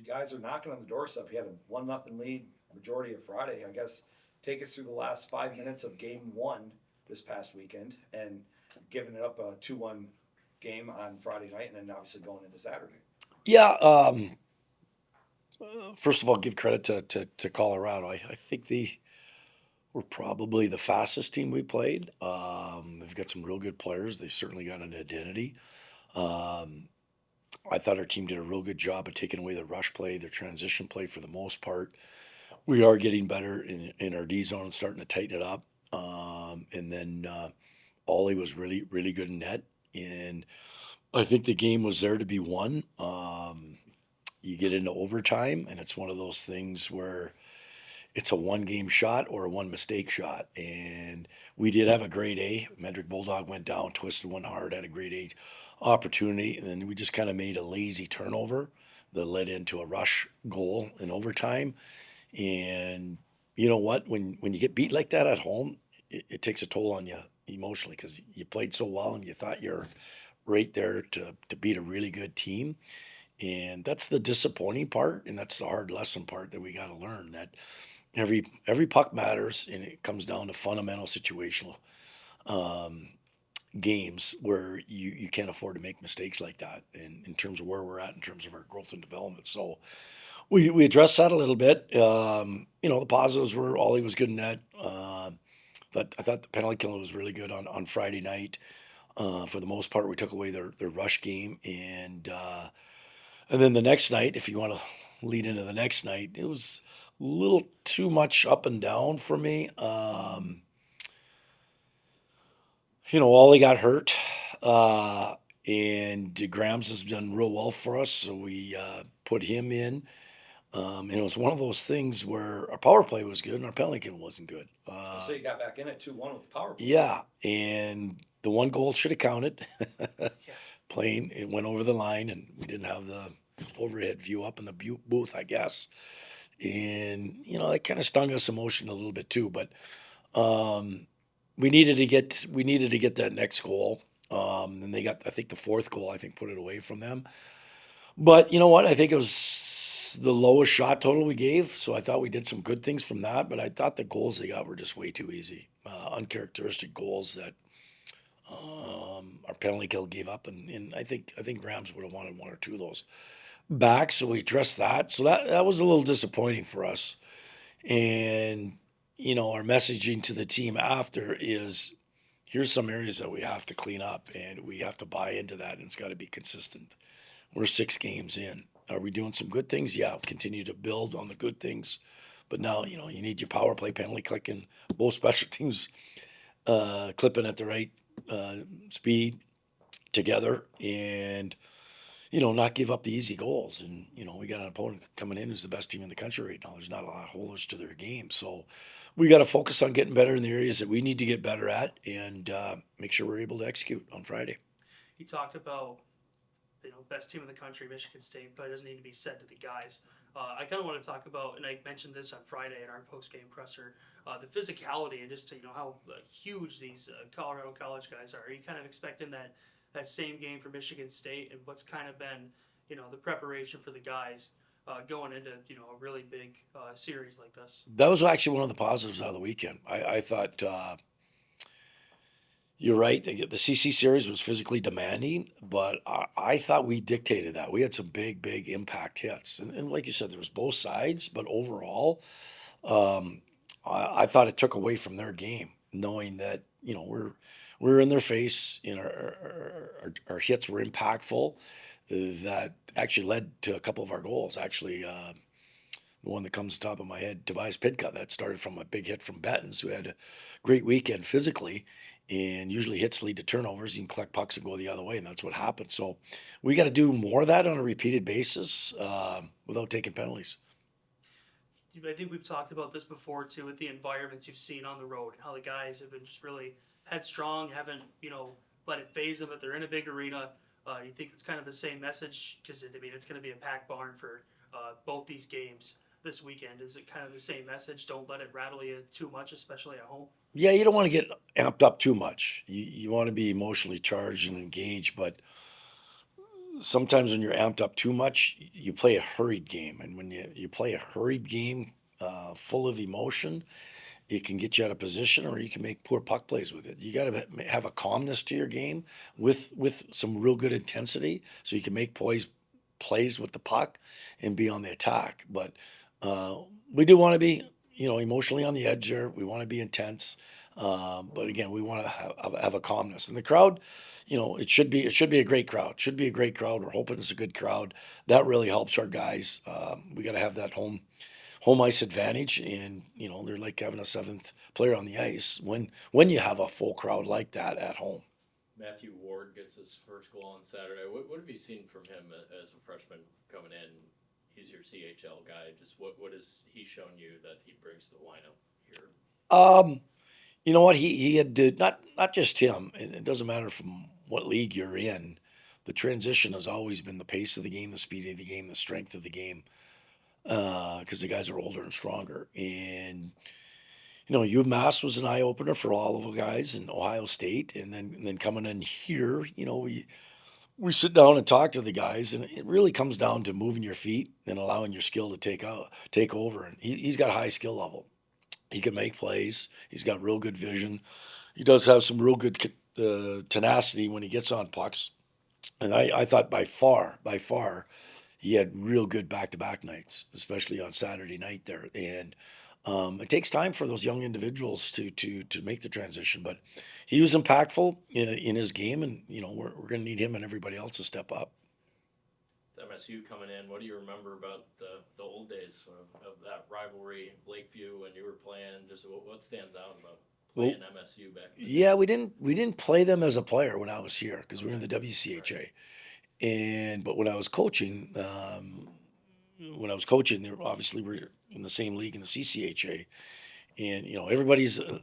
guys are knocking on the doorstep. You had a 1-0 lead majority of Friday. I guess take us through the last 5 minutes of game one this past weekend and giving it up a 2-1 game on Friday night, and then obviously going into Saturday. Yeah. First of all, give credit to Colorado. I think they were probably the fastest team we played. They've got some real good players. They certainly got an identity. Um, I thought our team did a real good job of taking away the rush play, their transition play for the most part. We are getting better in our D zone and starting to tighten it up. And then Ollie was really, really good in net. And I think the game was there to be won. You get into overtime, and it's one of those things where it's a one game shot or a one mistake shot. And we did have a grade A. Medrick Bulldog went down, twisted one hard, had a grade A opportunity. And then we just kind of made a lazy turnover that led into a rush goal in overtime. And you know what? When you get beat like that at home, it takes a toll on you emotionally because you played so well and you thought you're right there to beat a really good team. And that's the disappointing part, and that's the hard lesson part that we got to learn that every puck matters, and it comes down to fundamental situational um, games where you can't afford to make mistakes like that. And in terms of where we're at in terms of our growth and development, so we addressed that a little bit. The positives were Ollie was good in net. But I thought the penalty killing was really good on Friday night. For the most part, we took away their rush game, and then the next night, if you want to lead into the next night, it was a little too much up and down for me. Ollie got hurt, and Grams has done real well for us, so we put him in. And it was one of those things where our power play was good and our penalty kill wasn't good. So you got back in at 2-1 with the power play. Yeah, and the one goal should have counted. Yeah. Plain, it went over the line, and we didn't have the overhead view up in the booth, I guess. And that kind of stung us emotion a little bit too. But um, we needed to get that next goal. And they got, I think, the fourth goal. I think put it away from them. But you know what? I think it was the lowest shot total we gave. So I thought we did some good things from that. But I thought the goals they got were just way too easy, uncharacteristic goals that our penalty kill gave up, and I think Rams would have wanted one or two of those back. So we addressed that. So that was a little disappointing for us. And our messaging to the team after is here's some areas that we have to clean up, and we have to buy into that, and it's got to be consistent. We're 6 games in. Are we doing some good things? Yeah, continue to build on the good things. But now, you need your power play penalty clicking, both special teams clipping at the right speed together, and not give up the easy goals. And we got an opponent coming in who's the best team in the country right now. There's not a lot of holders to their game, so we got to focus on getting better in the areas that we need to get better at, and make sure we're able to execute on Friday. He talked about best team in the country, Michigan State, but it doesn't need to be said to the guys. I kind of want to talk about, and I mentioned this on Friday in our post game presser, the physicality and just how huge these Colorado College guys are. Are you kind of expecting that same game for Michigan State, and what's kind of been the preparation for the guys going into a really big series like this? That was actually one of the positives out of the weekend. I thought you're right. The CC series was physically demanding, but I thought we dictated that. We had some big, big impact hits, and like you said, there was both sides. But overall, um, I thought it took away from their game, knowing that we're in their face. Our hits were impactful. That actually led to a couple of our goals. Actually, the one that comes to the top of my head, Tobias Pidka, that started from a big hit from Bettens, who had a great weekend physically, and usually hits lead to turnovers. You can collect pucks and go the other way, and that's what happened. So we got to do more of that on a repeated basis without taking penalties. I think we've talked about this before too, with the environments you've seen on the road, how the guys have been just really headstrong, haven't let it phase them, but they're in a big arena. You think it's kind of the same message because it's going to be a packed barn for both these games this weekend. Is it kind of the same message? Don't let it rattle you too much, especially at home. Yeah, you don't want to get amped up too much. You want to be emotionally charged and engaged, but sometimes when you're amped up too much, you play a hurried game, and when you play a hurried game full of emotion, it can get you out of position, or you can make poor puck plays with it. You got to have a calmness to your game with some real good intensity, so you can make plays with the puck and be on the attack. But uh, we do want to be, emotionally on the edge there. We want to be intense, but again, we want to have a calmness. And the crowd, it should be a great crowd. Should be a great crowd. We're hoping it's a good crowd. That really helps our guys. We got to have that home ice advantage, and they're like having a seventh player on the ice when you have a full crowd like that at home. Matthew Ward gets his first goal on Saturday. What have you seen from him as a freshman coming in? He's your CHL guy. Just what has he shown you that he brings to the lineup here? You know what, he had to, not just him, and it doesn't matter from what league you're in. The transition has always been the pace of the game, the speed of the game, the strength of the game, because the guys are older and stronger. And UMass was an eye opener for all of the guys in Ohio State, and then coming in here, we sit down and talk to the guys, and it really comes down to moving your feet and allowing your skill to take over. And he's got a high skill level. He can make plays. He's got real good vision. He does have some real good tenacity when he gets on pucks. And I thought by far, he had real good back-to-back nights, especially on Saturday night there. And it takes time for those young individuals to make the transition, but he was impactful in his game, and we're going to need him and everybody else to step up. MSU coming in. What do you remember about the old days of that rivalry, Lakeview, when you were playing? Just what stands out about playing MSU back then? Yeah, we didn't play them as a player when I was here because we were in the WCHA, but when I was coaching, they obviously were in the same league in the CCHA, and everybody's a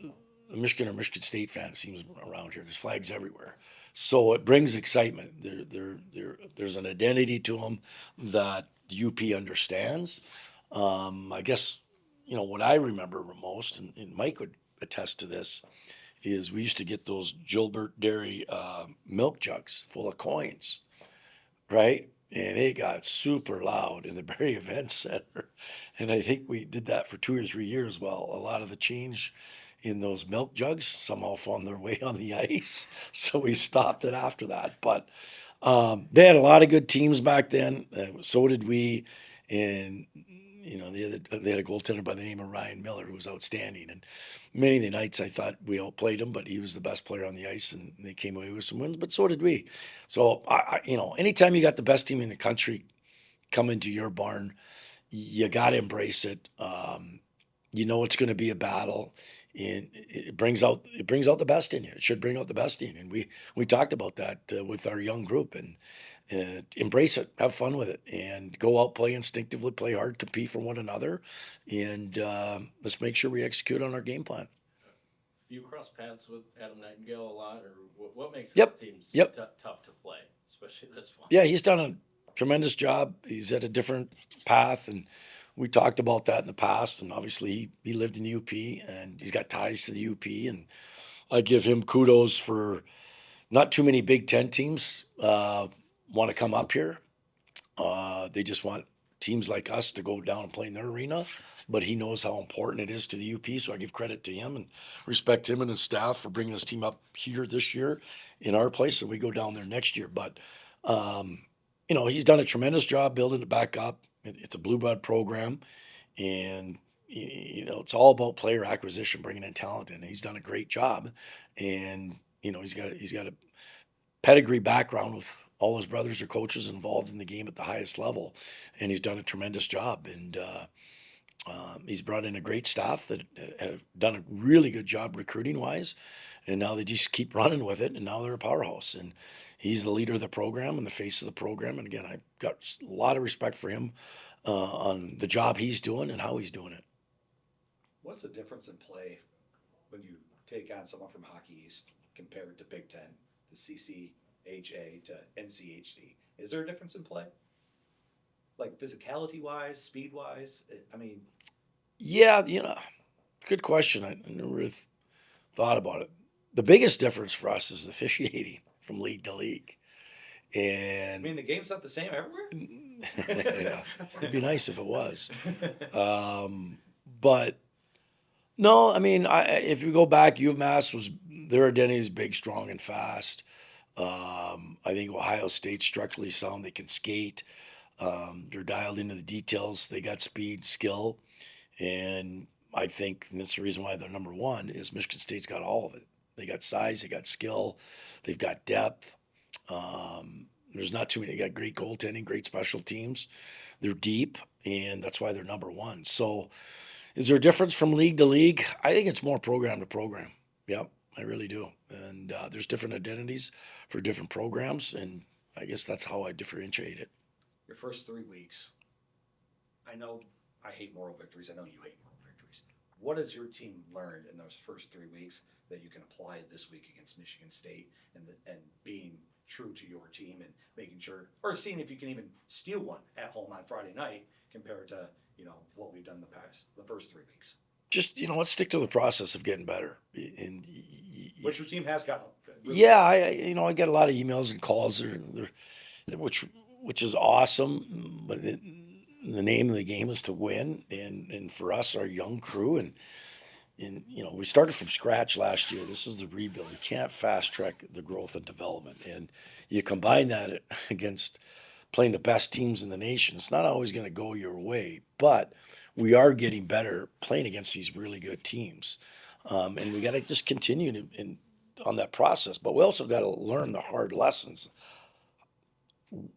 Michigan State fan. It seems around here. There's flags everywhere, so it brings excitement. There's an identity to them that the UP understands. I guess what I remember most, and Mike would attest to this, is we used to get those Gilbert Dairy milk jugs full of coins, right? And it got super loud in the Barrie Event Center. And I think we did that for 2 or 3 years while a lot of the change in those milk jugs somehow found their way on the ice. So we stopped it after that. But they had a lot of good teams back then. So did we. And they had a goaltender by the name of Ryan Miller who was outstanding. And many of the nights I thought we outplayed him, but he was the best player on the ice, and they came away with some wins. But so did we. So anytime you got the best team in the country come into your barn, you got to embrace it. It's going to be a battle, and it brings out the best in you. It should bring out the best in you. And we talked about that with our young group, and embrace it, have fun with it, and go out, play instinctively, play hard, compete for one another, and let's make sure we execute on our game plan. Do you cross paths with Adam Nightingale a lot, or what makes his Yep. teams Yep. tough to play, especially this one? Yeah, he's done a tremendous job. He's at a different path, and we talked about that in the past. And obviously, he lived in the UP, and he's got ties to the UP, and I give him kudos for not too many Big Ten teams want to come up here. They just want teams like us to go down and play in their arena. But he knows how important it is to the UP, so I give credit to him and respect him and his staff for bringing his team up here this year in our place, so we go down there next year. But he's done a tremendous job building it back up. It's a blue blood program, and it's all about player acquisition, bringing in talent, and he's done a great job. And he's got a pedigree background with all his brothers are coaches involved in the game at the highest level, and he's done a tremendous job. And he's brought in a great staff that have done a really good job recruiting wise, and now they just keep running with it, and now they're a powerhouse. And he's the leader of the program and the face of the program. And again, I've got a lot of respect for him on the job he's doing and how he's doing it. What's the difference in play when you take on someone from Hockey East compared to Big Ten, to CCHA, to NCHC? Is there a difference in play? Like physicality wise, speed wise? I mean, Yeah, good question. I never really thought about it. The biggest difference for us is the officiating from league to league. I And mean, the game's not the same everywhere. yeah, it'd be nice if it was. But no, I mean, if you go back, UMass was their identity is big, strong, and fast. I think Ohio State's structurally sound. They can skate. They're dialed into the details. They got speed, skill, and I think and that's the reason why they're number one is Michigan State's got all of it. They got size, they got skill, they've got depth. There's not too many. They got great goaltending, great special teams. They're deep, and that's why they're number one. So, is there a difference from league to league? I think it's more program to program. Yep, I really do. And there's different identities for different programs, and I guess that's how I differentiate it. Your first 3 weeks. I know I hate moral victories. I know you hate moral victories. What has your team learned in those first 3 weeks that you can apply this week against Michigan State and being true to your team and making sure, or seeing if you can even steal one at home on Friday night compared to what we've done the first 3 weeks? Just let's stick to the process of getting better. And Which your team has gotten. Really yeah, I get a lot of emails and calls, which is awesome. But the name of the game is to win, and for us, our young crew, and we started from scratch last year. This is the rebuild. You can't fast track the growth and development, and you combine that against playing the best teams in the nation. It's not always going to go your way, but we are getting better playing against these really good teams, and we got to just continue on that process. But we also got to learn the hard lessons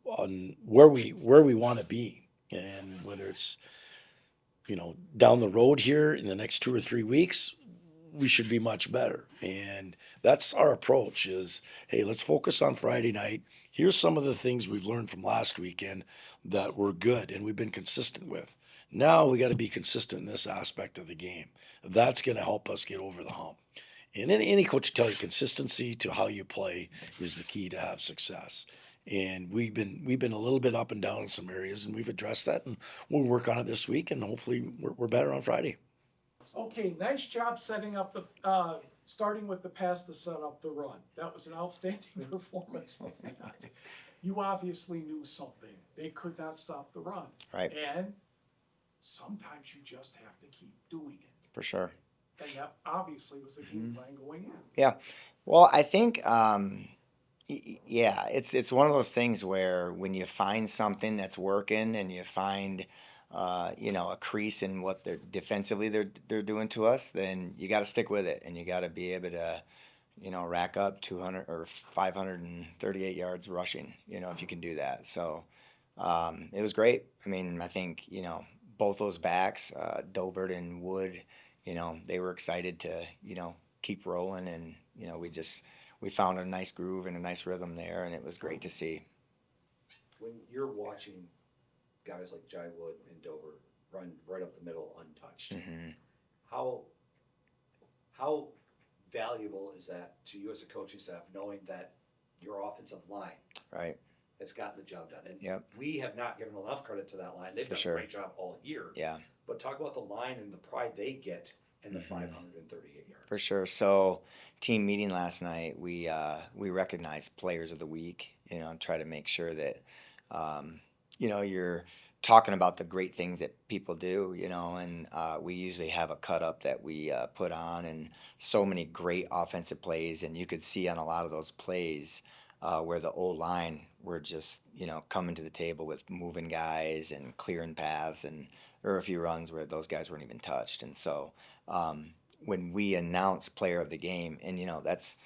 on where we want to be, and whether it's down the road here in the next 2 or 3 weeks, we should be much better. And that's our approach is, hey, let's focus on Friday night. Here's some of the things we've learned from last weekend that were good and we've been consistent with. Now we got to be consistent in this aspect of the game. That's going to help us get over the hump. And any coach will tell you consistency to how you play is the key to have success. And we've been a little bit up and down in some areas, and we've addressed that, and we'll work on it this week, and hopefully we're better on Friday. Okay, nice job setting up starting with the pass to set up the run. That was an outstanding performance. You obviously knew something. They could not stop the run. Right. And sometimes you just have to keep doing it. For sure. And that obviously was the game plan going in. Yeah. Well, I think, yeah, it's one of those things where when you find something that's working and you find, a crease in what they're defensively they're doing to us, then you got to stick with it and you got to be able to, rack up 200 or 538 yards rushing, if you can do that. So, it was great. I mean, I think, both those backs, Dobert and Wood, they were excited to, keep rolling, and, we found a nice groove and a nice rhythm there, and it was great to see. When you're watching guys like Jai Wood and Dober run right up the middle untouched, Mm-hmm. how valuable is that to you as a coaching staff, knowing that your offensive line Right. has gotten the job done? And Yep. we have not given enough credit to that line. They've For done sure. a great job all year. Yeah. But talk about the line and the pride they get in the Mhm. 538 yards. For sure. So, team meeting last night, we recognized players of the week. And try to make sure that, you're talking about the great things that people do. And we usually have a cut up that we put on, and so many great offensive plays, and you could see on a lot of those plays where the old line were just coming to the table with moving guys and clearing paths, and there were a few runs where those guys weren't even touched, and so. When we announce player of the game, and that's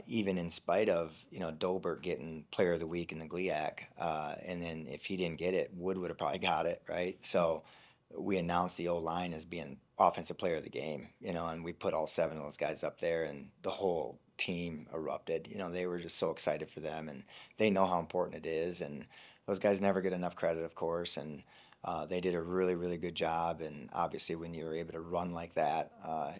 even in spite of Dolbert getting player of the week in the GLIAC, and then if he didn't get it, Wood would have probably got it, right? So we announced the O-line as being offensive player of the game, and we put all 7 of those guys up there, and the whole team erupted. They were just so excited for them, and they know how important it is, and those guys never get enough credit, of course, and they did a really, really good job, and obviously when you're able to run like that,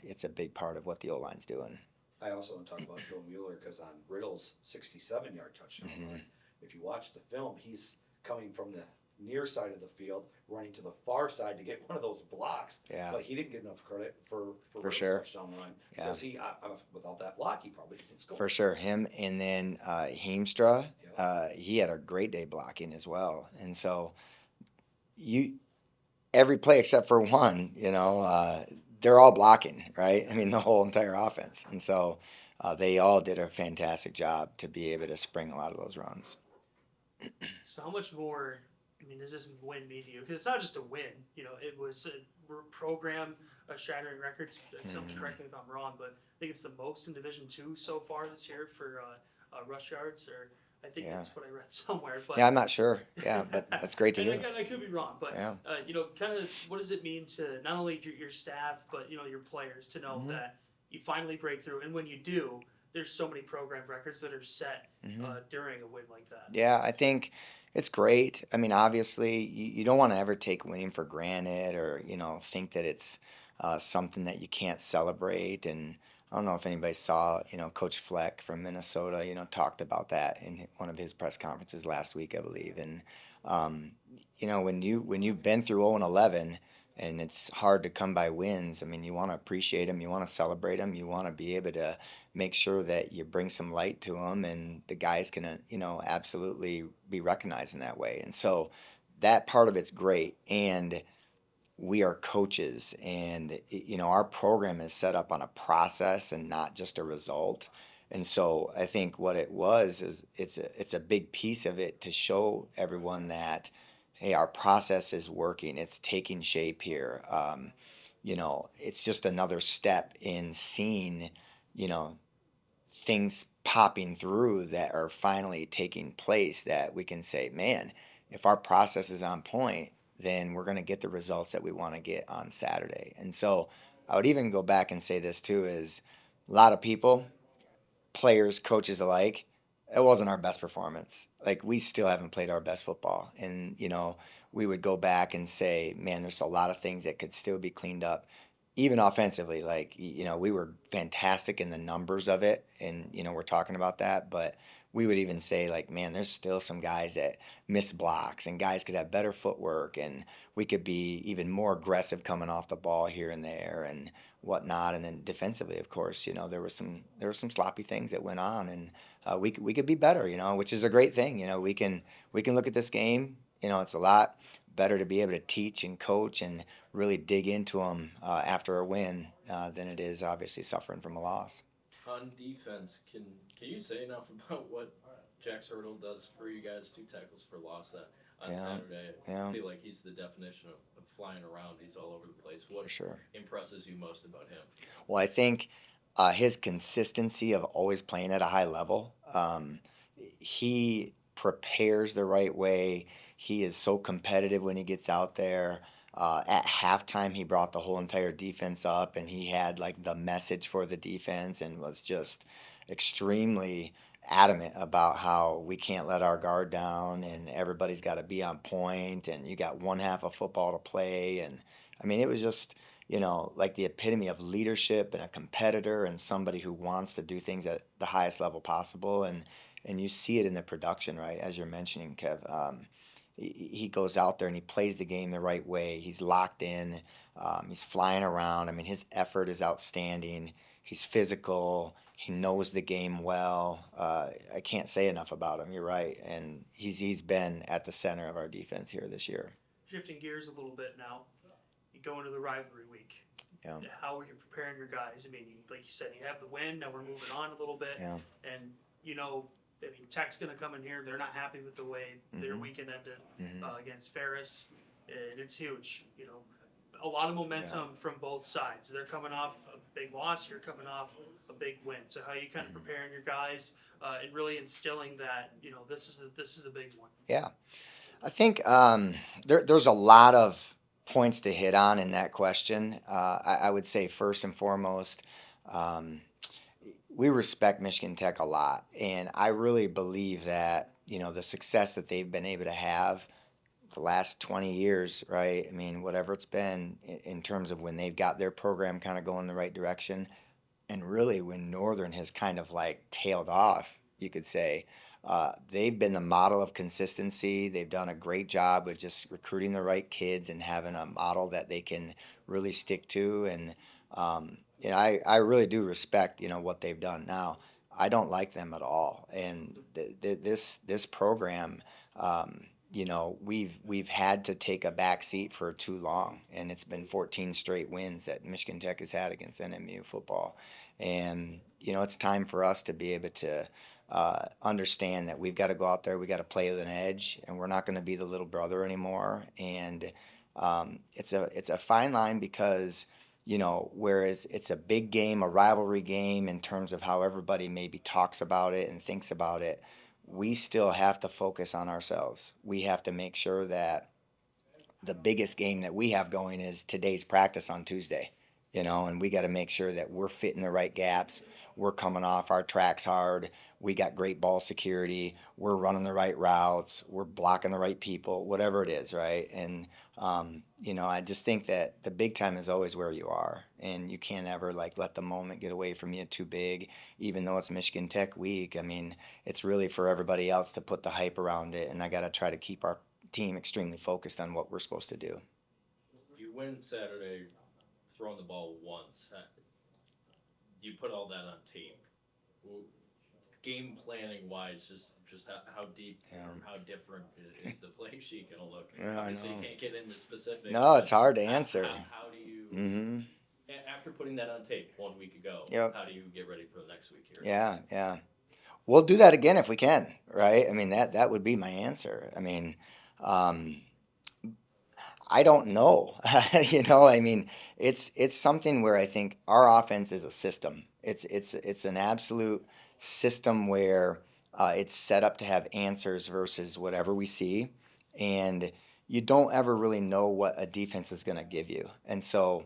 it's a big part of what the O-line's doing. I also want to talk about Joe Mueller because on Riddle's 67-yard touchdown run, if you watch the film, he's coming from the near side of the field, running to the far side to get one of those blocks. Yeah. But he didn't get enough credit for Rick's sure. touchdown run. Yeah. Because without that block, he probably doesn't score. For sure, him and then Heemstra, Yep. he had a great day blocking as well. And so every play except for one, they're all blocking, right? I mean, the whole entire offense. And so they all did a fantastic job to be able to spring a lot of those runs. So how much more? I mean, does this win mean to you? Because it's not just a win. It was a program shattering records. Someone correct me if I'm wrong, but I think it's the most in Division II so far this year for rush yards. Or I think Yeah. that's what I read somewhere. But Yeah, I'm not sure. Yeah, but that's great to and hear. I could be wrong, but Yeah. kind of what does it mean to not only your staff but your players to know Mhm. that you finally break through, and when you do, there's so many program records that are set during a win like that. Yeah, I think it's great. I mean, obviously, you don't want to ever take winning for granted or, think that it's something that you can't celebrate. And I don't know if anybody saw, Coach Fleck from Minnesota, talked about that in one of his press conferences last week, I believe. And, when you've been through 0 and 11 and it's hard to come by wins, I mean, you want to appreciate them, you want to celebrate them, you want to be able to make sure that you bring some light to them and the guys can absolutely be recognized in that way. And so that part of it's great. And we are coaches, and our program is set up on a process and not just a result. And so I think what it was is it's a big piece of it to show everyone that, hey, our process is working, it's taking shape here. It's just another step in seeing things popping through that are finally taking place, that we can say, man, if our process is on point, then we're going to get the results that we want to get on Saturday. And so I would even go back and say this too, is a lot of people, players, coaches alike, it wasn't our best performance. Like, we still haven't played our best football. And, we would go back and say, man, there's a lot of things that could still be cleaned up. Even offensively, like, we were fantastic in the numbers of it. And, we're talking about that. But we would even say, like, man, there's still some guys that miss blocks, and guys could have better footwork, and we could be even more aggressive coming off the ball here and there and whatnot. And then defensively, of course, there were some sloppy things that went on, and we could be better, which is a great thing. We can look at this game. It's a lot better to be able to teach and coach and really dig into them after a win than it is obviously suffering from a loss. On defense, can you say enough about what Jack Hurdle does for you guys? 2 tackles for loss on Saturday. Yeah. I feel like he's the definition of flying around. He's all over the place. What For sure. impresses you most about him? Well, I think his consistency of always playing at a high level. He prepares the right way. He is so competitive when he gets out there. At halftime, he brought the whole entire defense up, and he had like the message for the defense, and was just extremely adamant about how we can't let our guard down, and everybody's got to be on point, and you got one half of football to play. And I mean, it was just like the epitome of leadership and a competitor and somebody who wants to do things at the highest level possible. And you see it in the production, right? As you're mentioning, Kev. He goes out there and he plays the game the right way. He's locked in. He's flying around. I mean, his effort is outstanding. He's physical. He knows the game well. I can't say enough about him. You're right. And he's been at the center of our defense here this year. Shifting gears a little bit now, you go into the rivalry week. Yeah. How are you preparing your guys? I mean, like you said, you have the win. Now we're moving on a little bit. Yeah. And Tech's going to come in here. They're not happy with the way their weekend ended against Ferris, and it's huge. A lot of momentum from both sides. They're coming off a big loss. You're coming off a big win. So how are you kind of preparing your guys and really instilling that this is the big one? Yeah, I think there's a lot of points to hit on in that question. I would say first and foremost, we respect Michigan Tech a lot, and I really believe that the success that they've been able to have the last 20 years, right? I mean, whatever it's been in terms of when they've got their program kind of going the right direction, and really when Northern has kind of like tailed off, you could say. They've been the model of consistency. They've done a great job with just recruiting the right kids and having a model that they can really stick to. And I really do respect what they've done. Now, I don't like them at all, and this program. We've had to take a back seat for too long, and it's been 14 straight wins that Michigan Tech has had against NMU football. And it's time for us to be able to understand that we've got to go out there, we got to play with an edge, and we're not going to be the little brother anymore. And it's a fine line because whereas it's a big game, a rivalry game in terms of how everybody maybe talks about it and thinks about it, we still have to focus on ourselves. We have to make sure that the biggest game that we have going is today's practice on Tuesday, and we got to make sure that we're fitting the right gaps. We're coming off our tracks hard. We got great ball security. We're running the right routes. We're blocking the right people, whatever it is, right? And, I just think that the big time is always where you are, and you can't ever let the moment get away from you too big, even though it's Michigan Tech week. I mean, it's really for everybody else to put the hype around it, and I got to try to keep our team extremely focused on what we're supposed to do. You win Saturday throwing the ball once. You put all that on tape. Game planning wise, just how deep or how different is the play sheet going to look? Yeah, Obviously, I you know. can't get into specifics. No, it's but hard to answer. How do you, Mm-hmm. after putting that on tape 1 week ago, Yep. how do you get ready for the next week here? Yeah. We'll do that again if we can, right? I mean, that would be my answer. I mean, I don't know. I mean, it's something where I think our offense is a system. It's an absolute system where it's set up to have answers versus whatever we see, and you don't ever really know what a defense is going to give you. And so,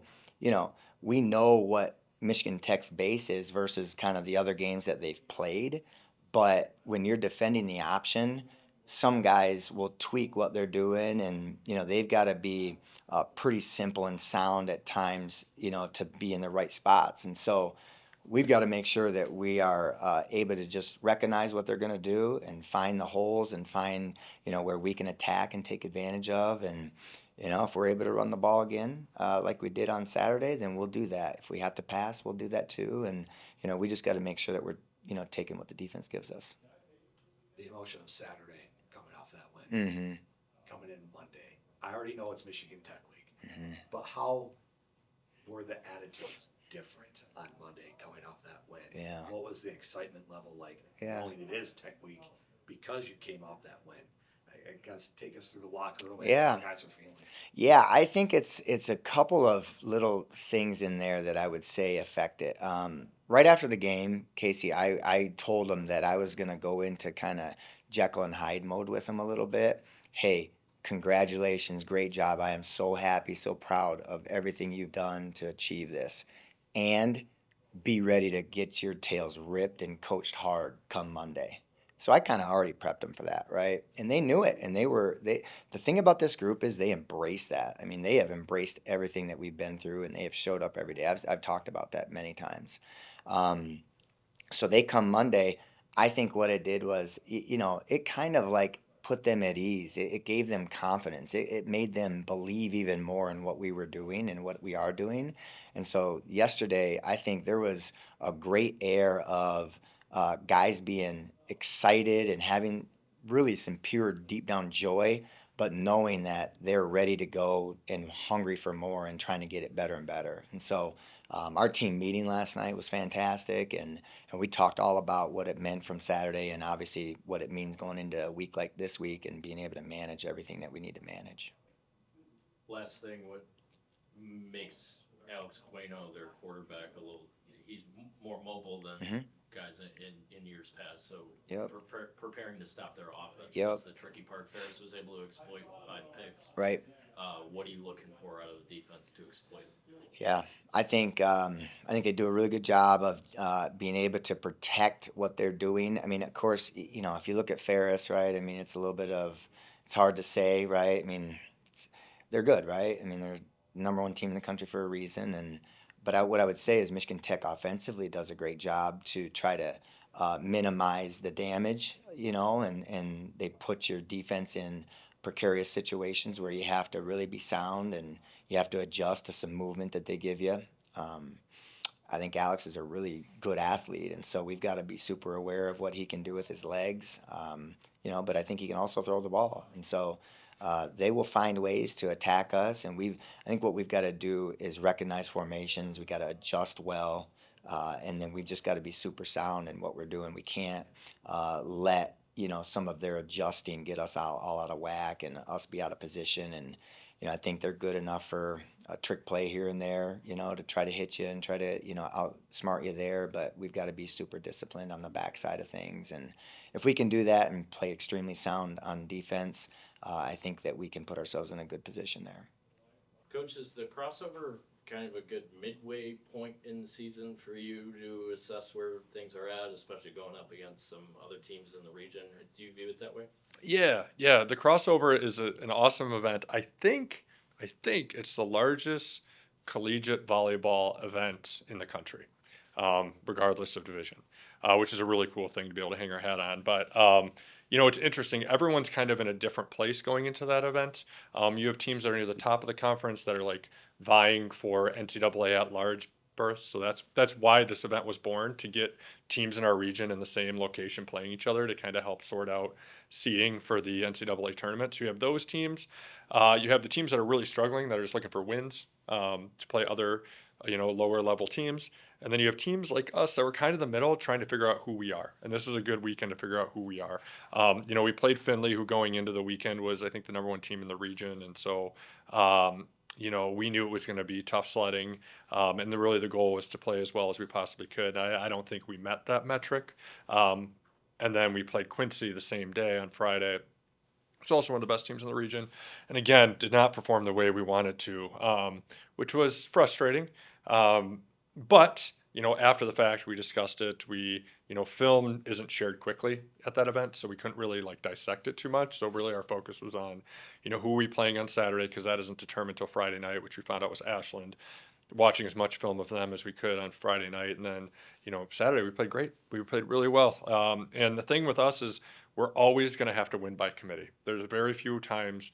we know what Michigan Tech's base is versus kind of the other games that they've played, but when you're defending the option, some guys will tweak what they're doing, and they've got to be pretty simple and sound at times, to be in the right spots. And so we've got to make sure that we are able to just recognize what they're going to do and find the holes and find where we can attack and take advantage of. And if we're able to run the ball again like we did on Saturday, then we'll do that. If we have to pass, we'll do that too. And we just got to make sure that we're taking what the defense gives us. The emotion of Saturday coming off that win, Mm-hmm. coming in Monday. I already know it's Michigan Tech week, Mm-hmm. but how were the attitudes different on Monday coming off that win? Yeah. What was the excitement level like, Yeah. knowing it is Tech week because you came off that win? I guess take us through the locker room and Yeah. how the guys are feeling. Yeah, I think it's a couple of little things in there that I would say affect it. Right after the game, Casey, I told him that I was going to go into kind of Jekyll and Hyde mode with him a little bit. Hey, congratulations, great job. I am so happy, so proud of everything you've done to achieve this. And be ready to get your tails ripped and coached hard come Monday. So I kind of already prepped them for that, right? And they knew it, and the thing about this group is they embrace that. I mean, they have embraced everything that we've been through, and they have showed up every day. I've talked about that many times. So they come Monday. I think what it did was, it kind of put them at ease. It gave them confidence. It made them believe even more in what we were doing and what we are doing. And so yesterday, I think there was a great air of guys being excited and having really some pure deep down joy, but knowing that they're ready to go and hungry for more and trying to get it better and better. And so our team meeting last night was fantastic, and we talked all about what it meant from Saturday and obviously what it means going into a week like this week and being able to manage everything that we need to manage. Last thing, what makes Alex Queno, their quarterback, he's more mobile than Mhm. guys in years past. So Yep. preparing to stop their offense. Yep. That's the tricky part. Ferris was able to exploit 5 picks. Right. What are you looking for out of the defense to exploit? Yeah, I think they do a really good job of being able to protect what they're doing. I mean, of course, if you look at Ferris, right? I mean, it's a little bit of it's hard to say, right? I mean, they're good, right? I mean, they're number one team in the country for a reason, but what I would say is Michigan Tech offensively does a great job to try to minimize the damage, and they put your defense in precarious situations where you have to really be sound and you have to adjust to some movement that they give you. Um, I think Alex is a really good athlete, and so we've got to be super aware of what he can do with his legs. But I think he can also throw the ball, and so they will find ways to attack us. And I think what we've got to do is recognize formations. We got to adjust well, and then we've just got to be super sound in what we're doing. We can't let some of their adjusting get us all out of whack and us be out of position. And I think they're good enough for a trick play here and there, to try to hit you and try to, outsmart you there. But we've got to be super disciplined on the backside of things. And if we can do that and play extremely sound on defense, I think that we can put ourselves in a good position there. Coach, is the crossover kind of a good midway point in the season for you to assess where things are at, especially going up against some other teams in the region? Do you view it that way? Yeah. The crossover is an awesome event. I think it's the largest collegiate volleyball event in the country, regardless of division, which is a really cool thing to be able to hang our hat on. But it's interesting. Everyone's kind of in a different place going into that event. You have teams that are near the top of the conference that are like vying for NCAA at large berths. So that's why this event was born, to get teams in our region in the same location playing each other to kind of help sort out seeding for the NCAA tournament. So you have those teams. You have the teams that are really struggling, that are just looking for wins to play other, lower level teams. And then you have teams like us that were kind of in the middle, trying to figure out who we are. And this was a good weekend to figure out who we are. We played Findlay, who going into the weekend was, I think, the number one team in the region. And so, we knew it was going to be tough sledding. And really the goal was to play as well as we possibly could. I don't think we met that metric. And then we played Quincy the same day on Friday. It's also one of the best teams in the region. And again, did not perform the way we wanted to, which was frustrating. But, after the fact, we discussed it. Film isn't shared quickly at that event, so we couldn't really dissect it too much. So really our focus was on, who are we playing on Saturday, because that isn't determined till Friday night, which we found out was Ashland. Watching as much film of them as we could on Friday night. And then, Saturday we played great. We played really well. And the thing with us is we're always going to have to win by committee. There's very few times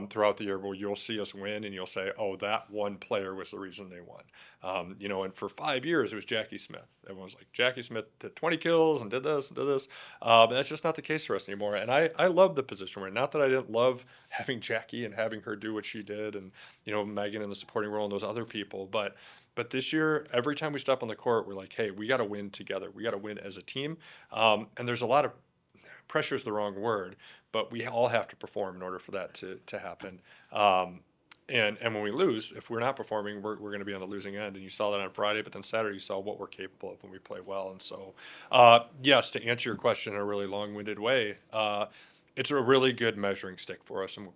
throughout the year where you'll see us win and you'll say, oh, that one player was the reason they won. And for 5 years it was Jackie Smith. Everyone was like, Jackie Smith did 20 kills and did this and did this. But that's just not the case for us anymore. And I love the position we're in. Not that I didn't love having Jackie and having her do what she did, and Megan in the supporting role and those other people. But this year, every time we step on the court, we're like, hey, we got to win together. We got to win as a team. And there's a lot of pressure is the wrong word, but we all have to perform in order for that to happen. And when we lose, if we're not performing, we're going to be on the losing end. And you saw that on Friday, but then Saturday you saw what we're capable of when we play well. And so, yes, to answer your question in a really long-winded way, it's a really good measuring stick for us and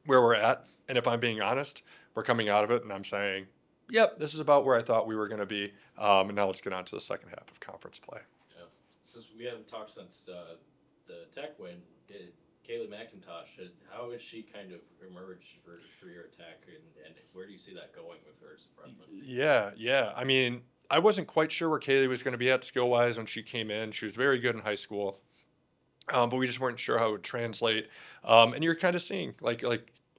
where we're at. And if I'm being honest, we're coming out of it and I'm saying, yep, this is about where I thought we were going to be. And now let's get on to the second half of conference play. Yeah. Since we haven't talked since the Tech win, Kaylee McIntosh, how has she kind of emerged for your attack, and where do you see that going with her as a freshman? Yeah. I mean, I wasn't quite sure where Kaylee was going to be at skill-wise when she came in. She was very good in high school, but we just weren't sure how it would translate. And you're kind of seeing, like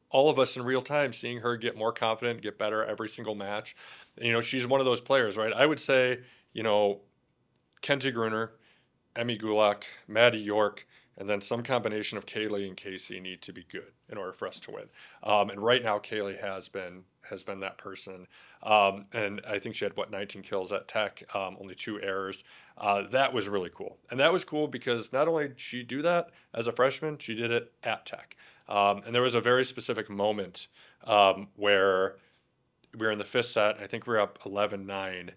all of us in real time, seeing her get more confident, get better every single match. And, she's one of those players, right? I would say, Kenzie Gruner, Emmy Gulak, Maddie York, and then some combination of Kaylee and Casey need to be good in order for us to win. And right now, Kaylee has been that person. And I think she had 19 kills at Tech, only 2 errors. That was really cool. And that was cool because not only did she do that as a freshman, she did it at Tech. And there was a very specific moment where we were in the 5th set. I think we were up 11-9.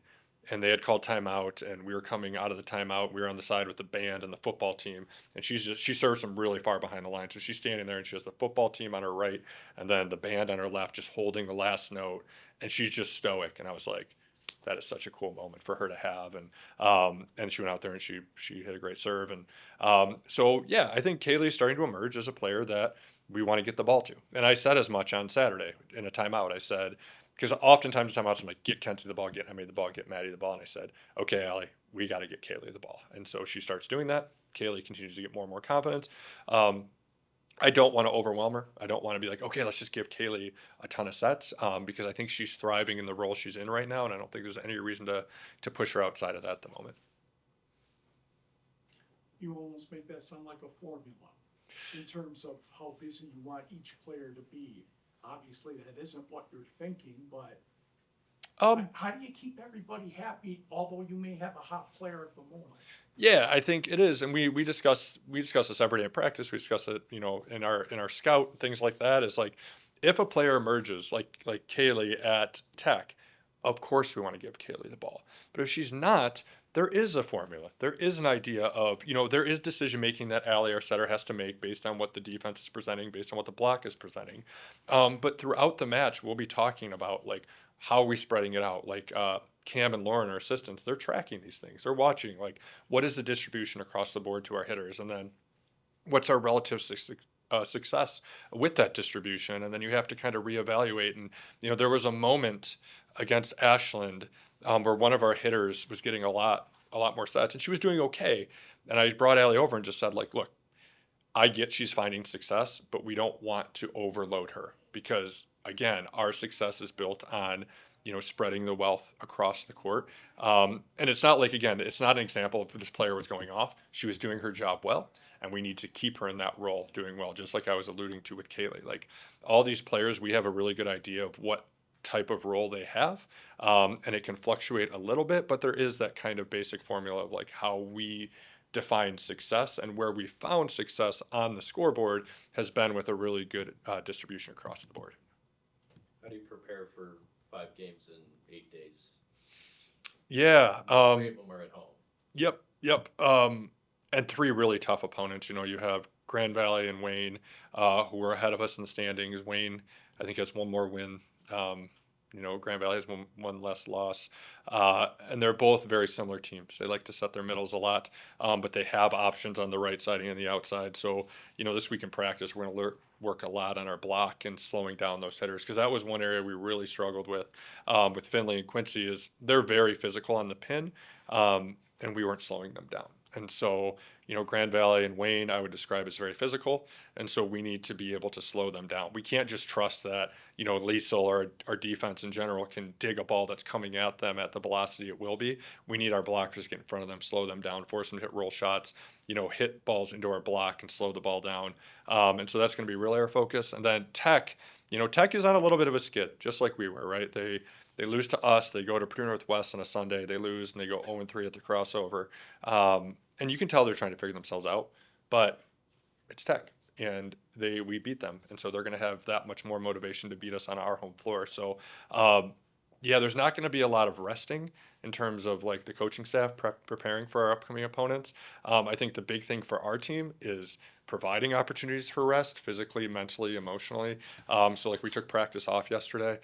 And they had called timeout, and we were coming out of the timeout. We were on the side with the band and the football team, and she serves them really far behind the line. So she's standing there, and she has the football team on her right, and then the band on her left, just holding the last note, and she's just stoic. And I was like, that is such a cool moment for her to have. And she went out there and she hit a great serve. And so yeah, I think Kaylee's starting to emerge as a player that we want to get the ball to. And I said as much on Saturday in a timeout. I said, because oftentimes in timeouts I'm like, get Kenzie the ball, get Emmy the ball, get Maddie the ball, and I said, okay, Allie, we got to get Kaylee the ball, and so she starts doing that. Kaylee continues to get more and more confidence. I don't want to overwhelm her. I don't want to be like, okay, let's just give Kaylee a ton of sets, because I think she's thriving in the role she's in right now, and I don't think there's any reason to push her outside of that at the moment. You almost make that sound like a formula in terms of how busy you want each player to be. Obviously, that isn't what you're thinking, but how do you keep everybody happy, although you may have a hot player at the moment? Yeah, I think it is, and we discuss this every day in practice. We discuss it, in our scout, things like that. Is like, if a player emerges like Kaylee at Tech, of course we want to give Kaylee the ball. But if she's not, there is a formula. There is an idea of, there is decision making that Allie, our setter, has to make based on what the defense is presenting, based on what the block is presenting. But throughout the match, we'll be talking about like how are we spreading it out. Like Cam and Lauren, our assistants, they're tracking these things. They're watching like what is the distribution across the board to our hitters, and then what's our relative success with that distribution, and then you have to kind of reevaluate. And there was a moment against Ashland where one of our hitters was getting a lot more sets, and she was doing okay. And I brought Allie over and just said, like, look, I get she's finding success, but we don't want to overload her because, again, our success is built on spreading the wealth across the court. And it's not like, again, it's not an example of this player was going off. She was doing her job well, and we need to keep her in that role doing well, just like I was alluding to with Kaylee. Like all these players, we have a really good idea of what type of role they have, and it can fluctuate a little bit, but there is that kind of basic formula of like how we define success, and where we found success on the scoreboard has been with a really good distribution across the board. How do you prepare for 5 games in 8 days? Yeah. 3 of them are at home. Yep. And 3 really tough opponents. You have Grand Valley and Wayne, who are ahead of us in the standings. Wayne, I think, has one more win. Grand Valley has one less loss. And they're both very similar teams. They like to set their middles a lot, but they have options on the right side and the outside. So, this week in practice, we're going to work a lot on our block and slowing down those hitters, because that was one area we really struggled with Finley and Quincy. Is they're very physical on the pin, and we weren't slowing them down. And so, Grand Valley and Wayne, I would describe as very physical. And so we need to be able to slow them down. We can't just trust that, Liesel or our defense in general can dig a ball that's coming at them at the velocity it will be. We need our blockers to get in front of them, slow them down, force them to hit roll shots, hit balls into our block and slow the ball down. And so that's going to be really our focus. And then Tech, Tech is on a little bit of a skid, just like we were, right? They lose to us. They go to Purdue Northwest on a Sunday. They lose, and they go 0-3 at the crossover. And you can tell they're trying to figure themselves out, but it's Tech, and we beat them, and so they're going to have that much more motivation to beat us on our home floor. So, there's not going to be a lot of resting in terms of like the coaching staff preparing for our upcoming opponents. I think the big thing for our team is providing opportunities for rest, physically, mentally, emotionally. So like we took practice off yesterday.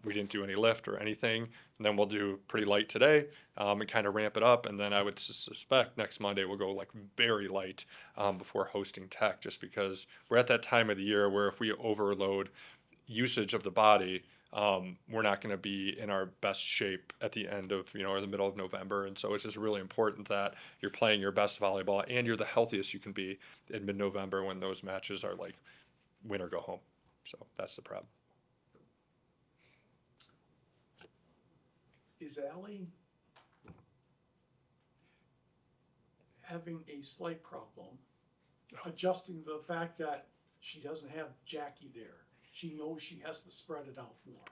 We didn't do any lift or anything. And then we'll do pretty light today and kind of ramp it up. And then I would suspect next Monday we'll go like very light before hosting Tech, just because we're at that time of the year where if we overload usage of the body, we're not going to be in our best shape at the end of, or the middle of November. And so it's just really important that you're playing your best volleyball and you're the healthiest you can be in mid-November when those matches are like win or go home. So that's the problem. Is Allie having a slight problem adjusting the fact that she doesn't have Jackie there? She knows she has to spread it out more.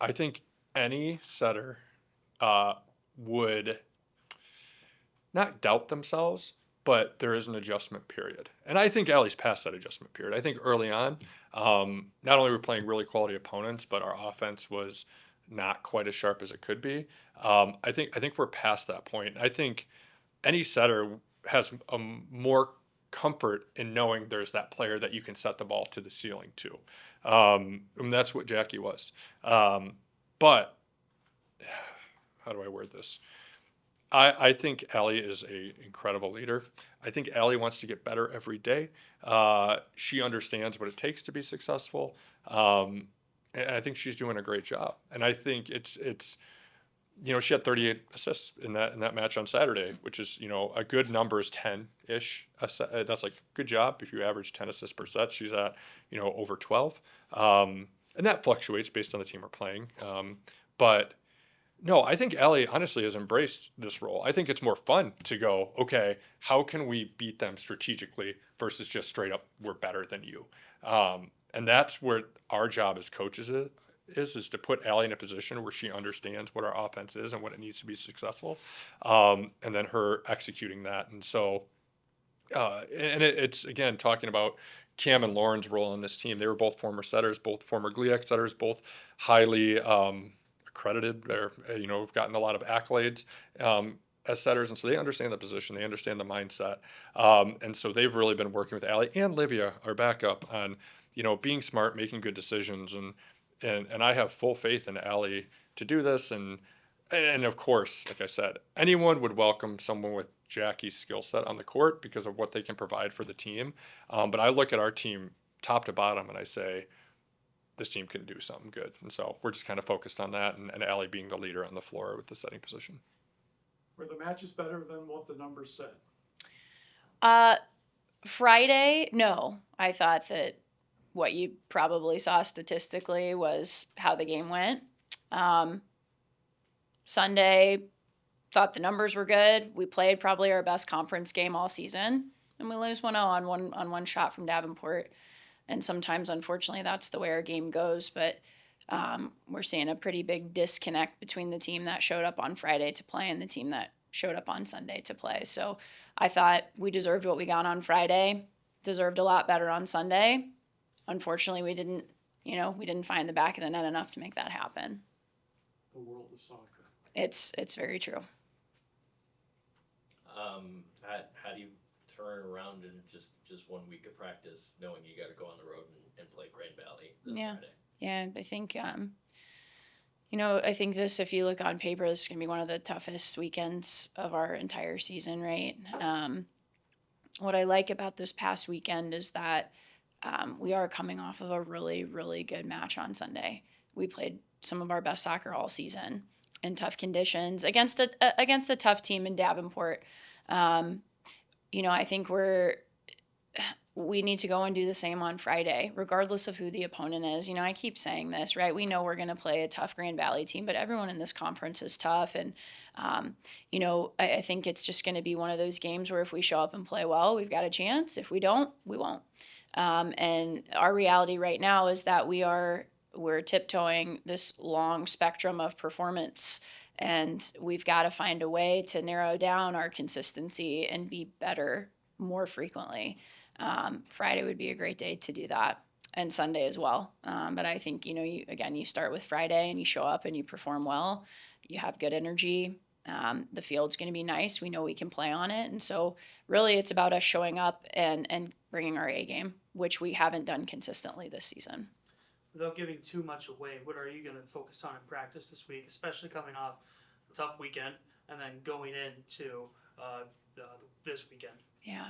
I think any setter would not doubt themselves, but there is an adjustment period. And I think Allie's past that adjustment period. I think early on, not only were we playing really quality opponents, but our offense was not quite as sharp as it could be. I think we're past that point. I think any setter has a more comfort in knowing there's that player that you can set the ball to the ceiling to. And that's what Jackie was. But how do I word this? I think Allie is an incredible leader. I think Allie wants to get better every day. She understands what it takes to be successful. And I think she's doing a great job. And I think it's she had 38 assists in that match on Saturday, which is, a good number is 10-ish. That's like good job. If you average 10 assists per set, she's at, over 12. And that fluctuates based on the team we're playing. But no, I think Allie honestly has embraced this role. I think it's more fun to go, okay, how can we beat them strategically versus just straight up, we're better than you. And that's where our job as coaches is to put Allie in a position where she understands what our offense is and what it needs to be successful. And then her executing that. And so, it's again, talking about Cam and Lauren's role in this team. They were both former setters, both former GLIAC setters, both highly, accredited. They're, have gotten a lot of accolades as setters, and so they understand the position, they understand the mindset, and so they've really been working with Allie and Livia, our backup, on being smart, making good decisions, and I have full faith in Allie to do this, and of course, like I said, anyone would welcome someone with Jackie's skill set on the court because of what they can provide for the team, but I look at our team top to bottom and I say, this team can do something good. And so we're just kind of focused on that, and Allie being the leader on the floor with the setting position. Were the matches better than what the numbers said? Friday, no. I thought that what you probably saw statistically was how the game went. Sunday, thought the numbers were good. We played probably our best conference game all season, and we lose 1-0 on one shot from Davenport. And sometimes, unfortunately, that's the way our game goes. But we're seeing a pretty big disconnect between the team that showed up on Friday to play and the team that showed up on Sunday to play. So I thought we deserved what we got on Friday, deserved a lot better on Sunday. Unfortunately, we didn't find the back of the net enough to make that happen. The world of soccer. It's very true. How do you turn around in just 1 week of practice, knowing you got to go on the road and play Grand Valley this Friday? Yeah, I think, I think this, if you look on paper, this is going to be one of the toughest weekends of our entire season, right? What I like about this past weekend is that we are coming off of a really, really good match on Sunday. We played some of our best soccer all season in tough conditions against a tough team in Davenport. I think we need to go and do the same on Friday, regardless of who the opponent is. I keep saying this, right? We know we're going to play a tough Grand Valley team, but everyone in this conference is tough. And, I think it's just going to be one of those games where if we show up and play well, we've got a chance. If we don't, we won't. And our reality right now is that we're tiptoeing this long spectrum of performance, and we've got to find a way to narrow down our consistency and be better more frequently. Friday would be a great day to do that, and Sunday as well. But I think, you start with Friday and you show up and you perform well, you have good energy. The field's going to be nice. We know we can play on it. And so really it's about us showing up and bringing our A game, which we haven't done consistently this season. Without giving too much away, what are you going to focus on in practice this week, especially coming off a tough weekend and then going into this weekend? Yeah.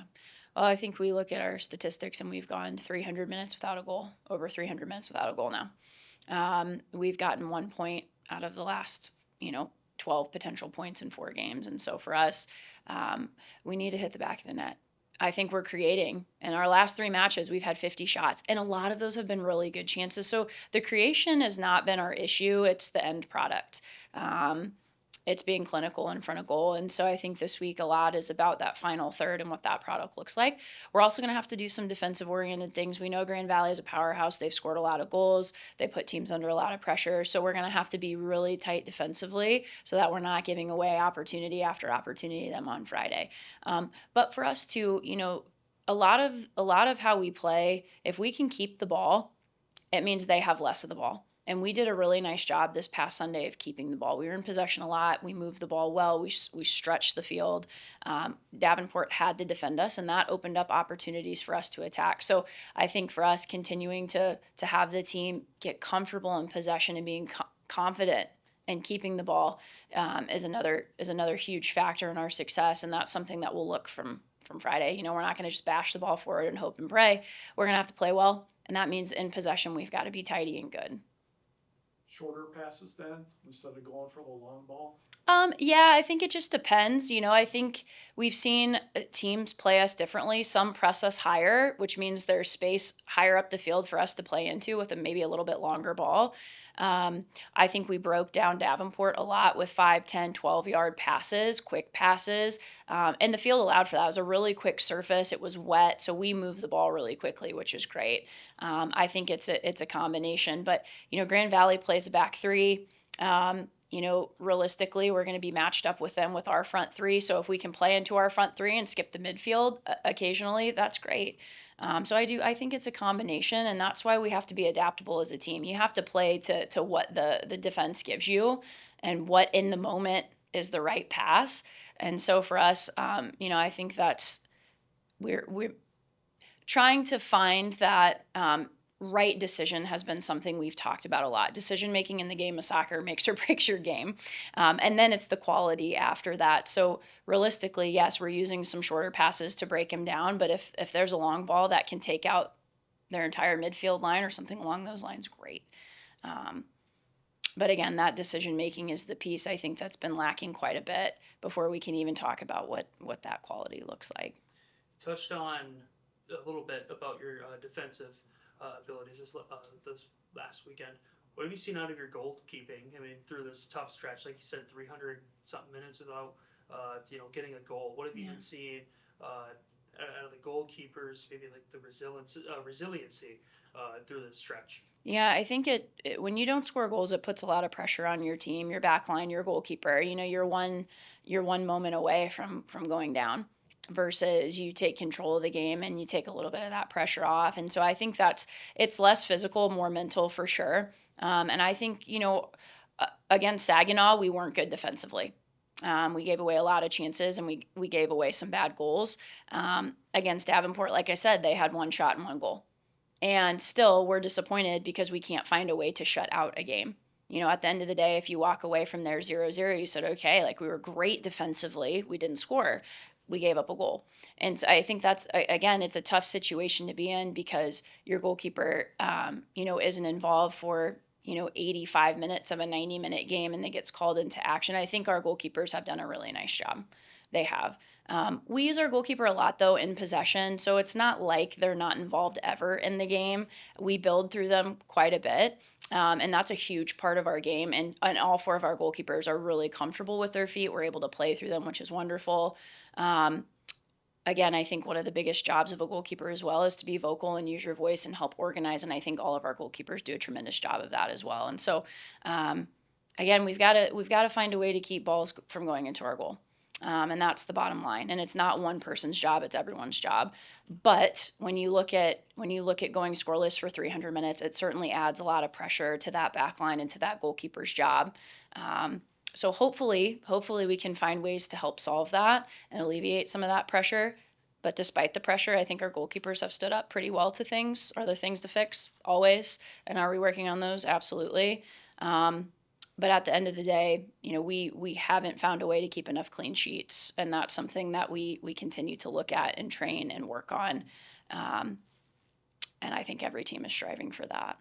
Well, I think we look at our statistics and we've gone 300 minutes without a goal, over 300 minutes without a goal now. We've gotten 1 point out of the last, 12 potential points in 4 games. And so for us, we need to hit the back of the net. I think we're creating. In our last 3 matches, we've had 50 shots, and a lot of those have been really good chances. So the creation has not been our issue. It's the end product. It's being clinical in front of goal. And so I think this week a lot is about that final third and what that product looks like. We're also going to have to do some defensive-oriented things. We know Grand Valley is a powerhouse. They've scored a lot of goals. They put teams under a lot of pressure. So we're going to have to be really tight defensively so that we're not giving away opportunity after opportunity to them on Friday. But for us to, a lot of how we play, if we can keep the ball, it means they have less of the ball. And we did a really nice job this past Sunday of keeping the ball. We were in possession a lot. We moved the ball well. We stretched the field. Davenport had to defend us, and that opened up opportunities for us to attack. So I think for us, continuing to have the team get comfortable in possession and being confident and keeping the ball is another huge factor in our success, and that's something that we'll look from Friday. We're not going to just bash the ball forward and hope and pray. We're going to have to play well, and that means in possession we've got to be tidy and good. shorter passes then, instead of going for the long ball? Yeah, I think it just depends. I think we've seen teams play us differently. Some press us higher, which means there's space higher up the field for us to play into with maybe a little bit longer ball. I think we broke down Davenport a lot with 5, 10, 12-yard passes, quick passes. And the field allowed for that. It was a really quick surface. It was wet, so we moved the ball really quickly, which is great. I think it's a combination. But, Grand Valley plays a back three. Realistically, we're going to be matched up with them with our front three. So if we can play into our front three and skip the midfield occasionally, that's great. So I think it's a combination, and that's why we have to be adaptable as a team. You have to play to what the defense gives you and what in the moment is the right pass. And so for us, I think that's we're trying to find that right decision has been something we've talked about a lot. Decision making in the game of soccer makes or breaks your game. And then it's the quality after that. So realistically, yes, we're using some shorter passes to break them down. But if there's a long ball that can take out their entire midfield line or something along those lines, great. But again, that decision making is the piece I think that's been lacking quite a bit before we can even talk about what that quality looks like. Touched on a little bit about your defensive abilities this last weekend. What have you seen out of your goalkeeping? I mean, through this tough stretch, like you said, 300 something minutes without, getting a goal. What have you been seeing out of the goalkeepers? Maybe like the resiliency through this stretch. Yeah, I think when you don't score goals, it puts a lot of pressure on your team, your back line, your goalkeeper. You're one moment away from going down versus you take control of the game and you take a little bit of that pressure off. And so I think it's less physical, more mental for sure. And I think, against Saginaw, we weren't good defensively. We gave away a lot of chances and we gave away some bad goals. Against Davenport, like I said, they had one shot and one goal. And still, we're disappointed because we can't find a way to shut out a game. At the end of the day, if you walk away from there 0-0, you said, okay, like we were great defensively. We didn't score. We gave up a goal. And so I think that's, again, it's a tough situation to be in because your goalkeeper, isn't involved for, 85 minutes of a 90-minute game and then gets called into action. I think our goalkeepers have done a really nice job. They have. We use our goalkeeper a lot, though, in possession, so it's not like they're not involved ever in the game. We build through them quite a bit, and that's a huge part of our game, and all 4 of our goalkeepers are really comfortable with their feet. We're able to play through them, which is wonderful. Again, I think one of the biggest jobs of a goalkeeper as well is to be vocal and use your voice and help organize, and I think all of our goalkeepers do a tremendous job of that as well. And so, again, we've got to find a way to keep balls from going into our goal. And that's the bottom line. And it's not one person's job; it's everyone's job. But when you look at going scoreless for 300 minutes, it certainly adds a lot of pressure to that back line and to that goalkeeper's job. So hopefully we can find ways to help solve that and alleviate some of that pressure. But despite the pressure, I think our goalkeepers have stood up pretty well to things. Are there things to fix? Always. And are we working on those? Absolutely. But at the end of the day, we haven't found a way to keep enough clean sheets, and that's something that we continue to look at and train and work on. And I think every team is striving for that.